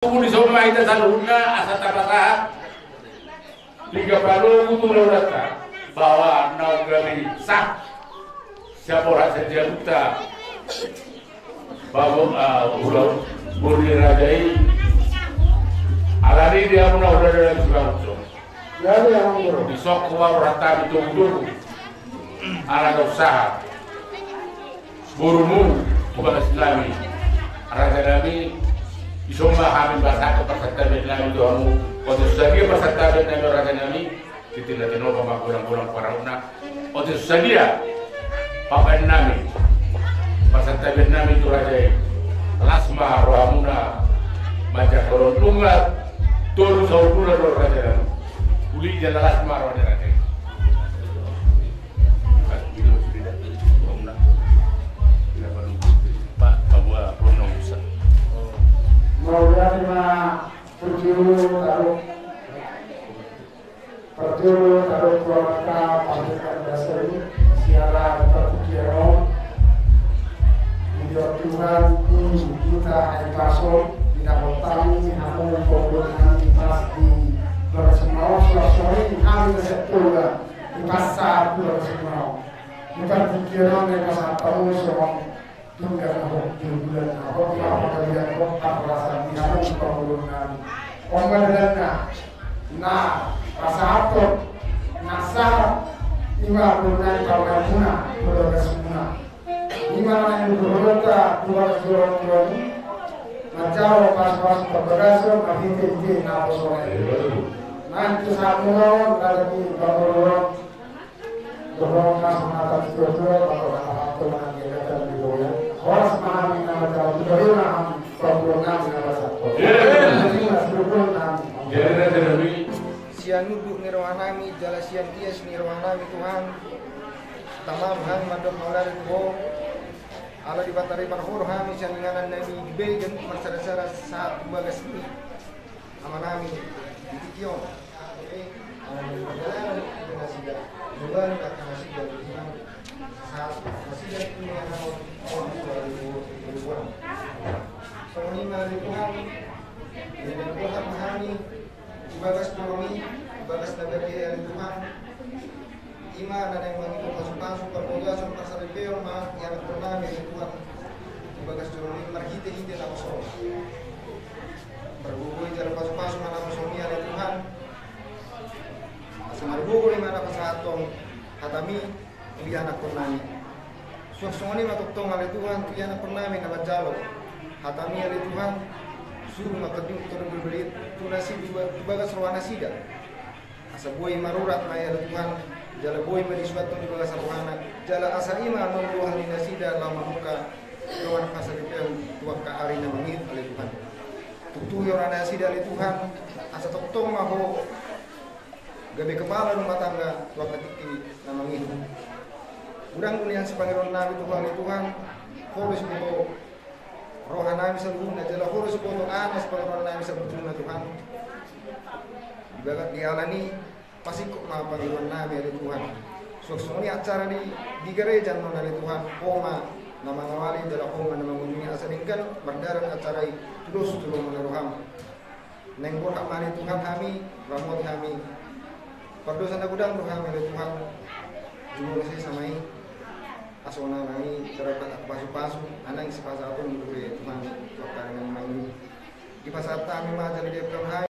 Kung di soma ita sa luna asa tabasahan 30 kutulo data bahwa naugami sah siapa rasa jabuta bahwa ulau burni rajai alani dia muna udah dalam sebangso besok kuar rata betul-betul anak usaha burumu bukan islami raja nabi isomba kami bahasa ke peserta nabi doamu untuk sebagai peserta nabi raja nabi tidak tenor pulang-pulang para unak untuk sebagai papa nabi peserta nabi itu raja lasma rohamuna macam koron tunggal turun saudara raja nabi uli jalan lasma rohamuna raja Kemudian taruh keluarga pasukan dasar siaran perpikiran menjadi Tuhan kita hari pasok tidak bertani namun pembuatan pas di bersemau sore kami tersetulah di pasar bersemau bukan pikiran yang pasar tahu semua tunggal di bulan apa kalian kok perasaan namun pembuatan pembuatan nah pasal nasar lima bulan kalau muna boleh semua lima yang berota dua bulan macam pas berberasa mahiti na sore nanti sampai ada di bawah mas mata itu atau apa lagi ada di bawah horas mahami nama jauh dari nama program nama satu ini masih belum sian nuduk nirwanami jala sian tias nirwanami Tuhan tamam han mandok maular ko ala di batari parhur hami sian nganan nabi begen marsara-sara saat bagas ni amanami dikio oke perjalanan itu nasiga bulan akan nasiga saat nasiga itu yang orang penglima di Tuhan dengan Tuhan memahami bagas ekonomi, bagas negara dari Tuhan, iman dan yang mengikut masuk-masuk permodasan pasar retail mah yang pernah dari Tuhan, bagas ekonomi marhite-hite nama so, berbubuh jalan masuk-masuk mana musuhnya dari Tuhan, asal berbubuh di mana pasatong, hatami di anak pernah, suasana matutong oleh Tuhan, di anak pernah nama jalo, hatami oleh Tuhan. Suruh makadung turun berbeli tunasi bagas rohana sida asa boy marurat maya Tuhan jala boy menisbatu di bagas rohana jala asa ima membuah lina sida lama muka rohana pasar itu tuak ka hari na mangit oleh Tuhan tutuyo rana sida oleh Tuhan asa toktong maho gabe kepala rumah tangga tuak ketiki na mangit udang ulian sepangiron nabi Tuhan polis buto rohana bisa guna jala hurus foto anas rohana bisa guna Tuhan di alani pasti kok mau panggilan nabi dari Tuhan suasana ini acara di gereja non dari Tuhan koma nama ngawali jala koma nama mengunjungi asalingkan berdarah acara terus meneruham neng kok mani Tuhan kami ramot kami perdosa na gudang kami dari Tuhan jumlah saya samai asona nai terdapat pasu-pasu anak isi pasal pun menurut Tuhan waktu dengan main di pasal kami macam dia